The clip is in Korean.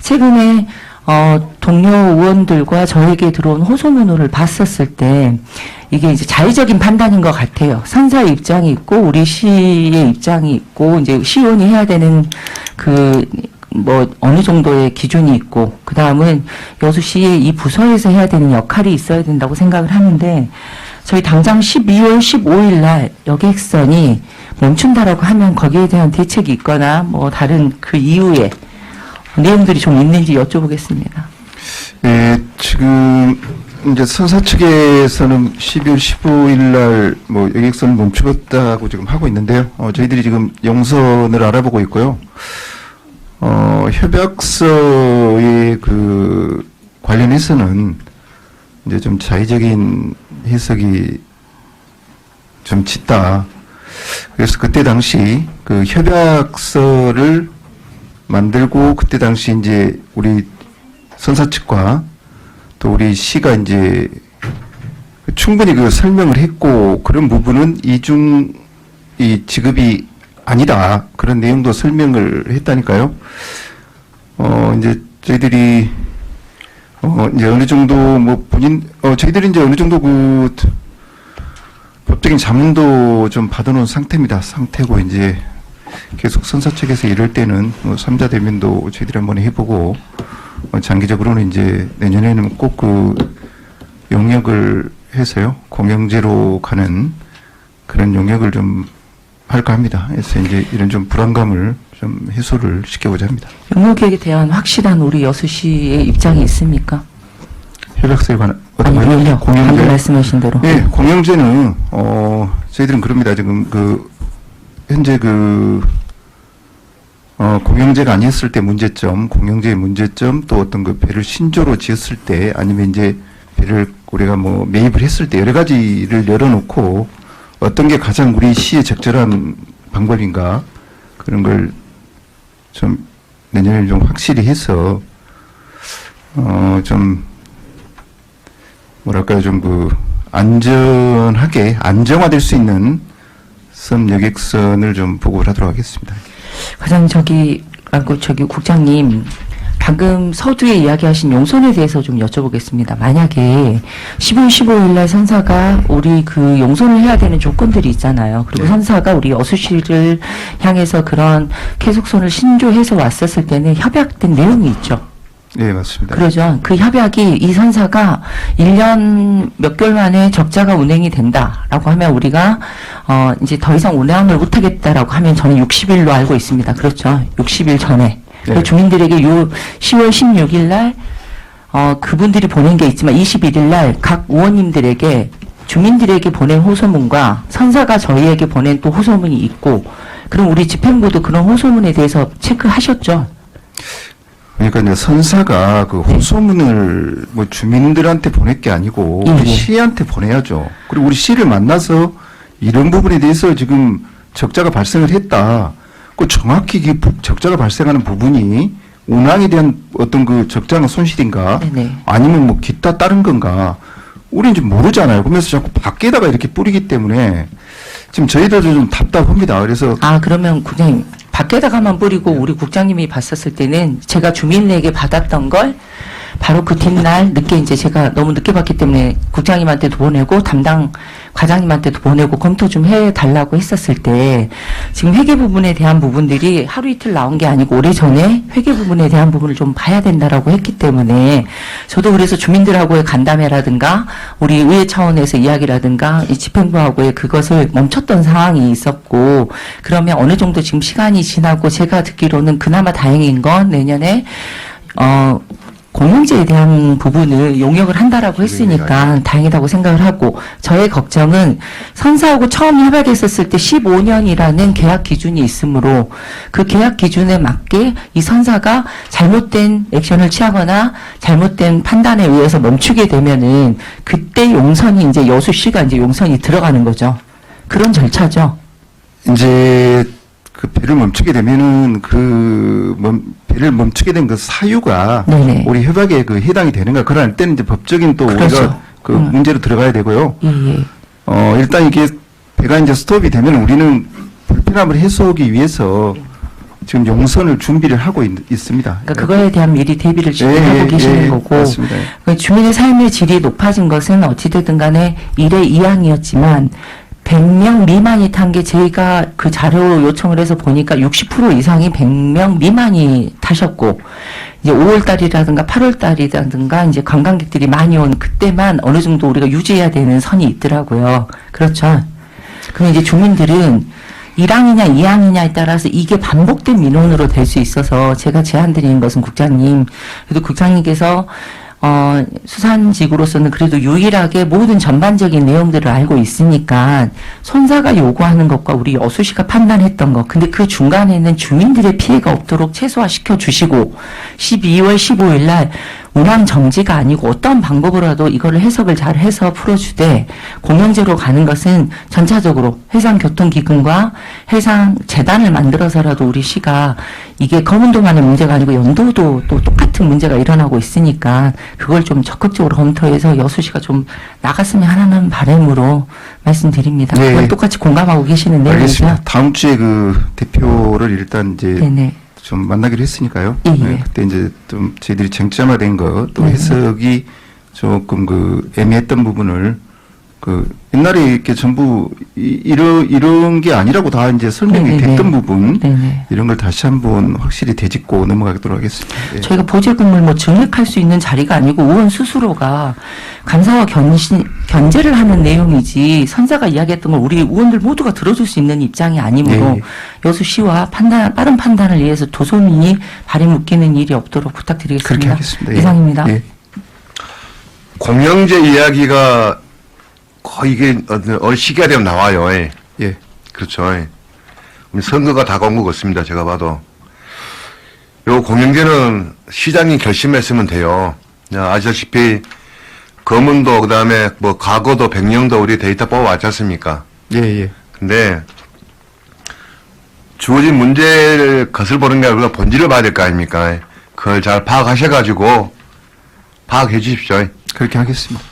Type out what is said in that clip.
최근에 동료 의원들과 저에게 들어온 호소문을 봤었을 때 이게 이제 자의적인 판단인 것 같아요. 선사의 입장이 있고 우리 시의 입장이 있고 이제 시의원이 해야 되는 어느 정도의 기준이 있고 그 다음은 여수시의 이 부서에서 해야 되는 역할이 있어야 된다고 생각을 하는데 저희 당장 12월 15일 날 여객선이 멈춘다라고 하면 거기에 대한 대책이 있거나 뭐 다른 그 이후에 내용들이 좀 있는지 여쭤보겠습니다. 예, 지금 이제 선사 측에서는 12월 15일 날 뭐 여객선을 멈추겠다고 지금 하고 있는데요. 저희들이 지금 용선을 알아보고 있고요. 협약서의 그 관련해서는 이제 좀 자의적인 해석이 좀 짙다. 그래서 그때 당시 그 협약서를 만들고 그때 당시 이제 우리 선사 측과 또 우리 시가 이제 충분히 그 설명을 했고 그런 부분은 이 지급이 아니다. 그런 내용도 설명을 했다니까요. 이제 저희들이 이제 어느 정도 뭐 저희들이 이제 어느 정도 그 법적인 자문도 좀 받아놓은 상태고 이제 계속 선사 측에서 이럴 때는 뭐 3자 대면도 저희들이 한번 해보고 장기적으로는 이제 내년에는 꼭 그 용역을 해서요 공영제로 가는 그런 용역을 좀 할까 합니다. 그래서 이제 이런 좀 불안감을 좀 해소를 시켜보자 합니다. 용역에 대한 확실한 우리 여수시의 입장이 있습니까? 협약서에 관한 아니, 용역. 방금 말씀하신 대로. 네, 공영제는 저희들은 그럽니다. 지금 현재 공영제가 아니었을 때 문제점, 공영제의 문제점, 또 어떤 그 배를 신조로 지었을 때, 아니면 이제 배를 우리가 뭐 매입을 했을 때 여러 가지를 열어놓고 어떤 게 가장 우리 시에 적절한 방법인가 그런 걸 좀 내년에 좀 확실히 해서 좀 뭐랄까요 좀 안전하게 안정화될 수 있는 섬 여객선을 좀 보고를 하도록 하겠습니다. 과장님 국장님 방금 서두에 이야기하신 용선에 대해서 좀 여쭤보겠습니다. 만약에 12월 15일 날 선사가 우리 그 용선을 해야 되는 조건들이 있잖아요. 그리고 네. 선사가 우리 여수시를 향해서 그런 계속선을 신조해서 왔었을 때는 협약된 내용이 있죠. 네, 맞습니다. 그러죠. 그 협약이 이 선사가 1년 몇 개월 만에 적자가 운행이 된다라고 하면 우리가 이제 더 이상 운행을 못 하겠다라고 하면 저는 60일로 알고 있습니다. 그렇죠. 60일 전에. 네. 주민들에게 10월 16일 날 그분들이 보낸 게 있지만 21일 날 각 의원님들에게 주민들에게 보낸 호소문과 선사가 저희에게 보낸 또 호소문이 있고 그럼 우리 집행부도 그런 호소문에 대해서 체크하셨죠? 그러니까 이제 선사가 그 호소문을 뭐 주민들한테 보낼 게 아니고 예, 예. 시한테 보내야죠. 그리고 우리 시를 만나서 이런 부분에 대해서 지금 적자가 발생을 했다. 그 정확히 이 적자가 발생하는 부분이 운항에 대한 어떤 그 적자나 손실인가 네네. 아니면 뭐 기타 다른 건가 우리는 좀 모르잖아요. 그러면서 자꾸 밖에다가 이렇게 뿌리기 때문에 지금 저희들도 좀 답답합니다. 그래서 그러면 국장님 밖에다가만 뿌리고 우리 국장님이 봤었을 때는 제가 주민에게 받았던 걸 바로 그 뒷날 늦게 이제 제가 너무 늦게 봤기 때문에 국장님한테도 보내고 담당 과장님한테도 보내고 검토 좀 해달라고 했었을 때 지금 회계 부분에 대한 부분들이 하루 이틀 나온 게 아니고 오래전에 회계 부분에 대한 부분을 좀 봐야 된다라고 했기 때문에 저도 그래서 주민들하고의 간담회라든가 우리 의회 차원에서 이야기라든가 이 집행부하고의 그것을 멈췄던 상황이 있었고 그러면 어느 정도 지금 시간이 지나고 제가 듣기로는 그나마 다행인 건 내년에 공영제에 대한 부분을 용역을 한다라고 했으니까 다행이라고 생각을 하고 저의 걱정은 선사하고 처음 협약했었을 때 15년이라는 계약 기준이 있으므로 그 계약 기준에 맞게 이 선사가 잘못된 액션을 취하거나 잘못된 판단에 의해서 멈추게 되면은 그때 용선이 이제 여수시가 이제 용선이 들어가는 거죠. 그런 절차죠. 이제 그 배를 멈추게 되면은 배를 멈추게 된 그 사유가 네네. 우리 협약에 그 해당이 되는가 그럴 때는 이제 법적인 또 그렇죠. 우리가 그 문제로 들어가야 되고요. 예. 일단 이게 배가 이제 스톱이 되면 우리는 불편함을 해소하기 위해서 지금 용선을 준비를 하고 있습니다. 그러니까 그거에 대한 미리 대비를 지금 하고 계시는 거고, 맞습니다. 그 주민의 삶의 질이 높아진 것은 어찌됐든 간에 일의 이양이었지만 100명 미만이 탄 게 저희가 그 자료 요청을 해서 보니까 60% 이상이 100명 미만이 타셨고, 이제 5월달이라든가 8월달이라든가 이제 관광객들이 많이 온 그때만 어느 정도 우리가 유지해야 되는 선이 있더라고요. 그렇죠. 그럼 이제 주민들은 1항이냐 2항이냐에 따라서 이게 반복된 민원으로 될 수 있어서 제가 제안드리는 것은 국장님, 그래도 국장님께서 수산직으로서는 그래도 유일하게 모든 전반적인 내용들을 알고 있으니까 손사가 요구하는 것과 우리 여수시가 판단했던 것, 근데 그 중간에는 주민들의 피해가 없도록 최소화시켜 주시고 12월 15일 날 운항 정지가 아니고 어떤 방법으로라도 이거를 해석을 잘 해서 풀어주되 공영제로 가는 것은 전차적으로 해상교통기금과 해상재단을 만들어서라도 우리 시가 이게 검은도만의 문제가 아니고 연도도 또 똑같은 문제가 일어나고 있으니까 그걸 좀 적극적으로 검토해서 여수시가 좀 나갔으면 하는 바람으로 말씀드립니다. 네. 그건 똑같이 공감하고 계시는 내용이죠? 알겠습니다. 다음 주에 그 대표를 일단 이제 네네. 좀 만나기로 했으니까요. 예, 예. 네, 그때 이제 좀 저희들이 쟁점화된 거 또 네. 해석이 조금 그 애매했던 부분을 그 옛날에 이렇게 전부 이런 게 아니라고 다 이제 설명이 네네네. 됐던 부분 네네. 이런 걸 다시 한번 확실히 되짚고 넘어가도록 하겠습니다. 예. 저희가 보직금을 뭐 증액할 수 있는 자리가 아니고 의원 스스로가 감사와 견제를 하는 내용이지 선사가 이야기했던 걸 우리 의원들 모두가 들어줄 수 있는 입장이 아니므로 네. 여수시와 빠른 판단을 위해서 도소민이 발이 묶이는 일이 없도록 부탁드리겠습니다. 그렇게 하겠습니다. 예. 이상입니다. 예. 공영제 이야기가 거의 이게 어느 시기가 되면 나와요. 예. 예. 그렇죠. 예. 선거가 다가온 것 같습니다. 제가 봐도. 요 공영제는 시장이 결심했으면 돼요. 아시다시피 검은도 그다음에 뭐 과거도 백령도 우리 데이터 뽑아왔지 않습니까? 예, 예. 근데 주어진 문제를 것을 보는 게 아니라 본질을 봐야 될 거 아닙니까? 그걸 잘 파악하셔가지고 파악해 주십시오. 그렇게 하겠습니다.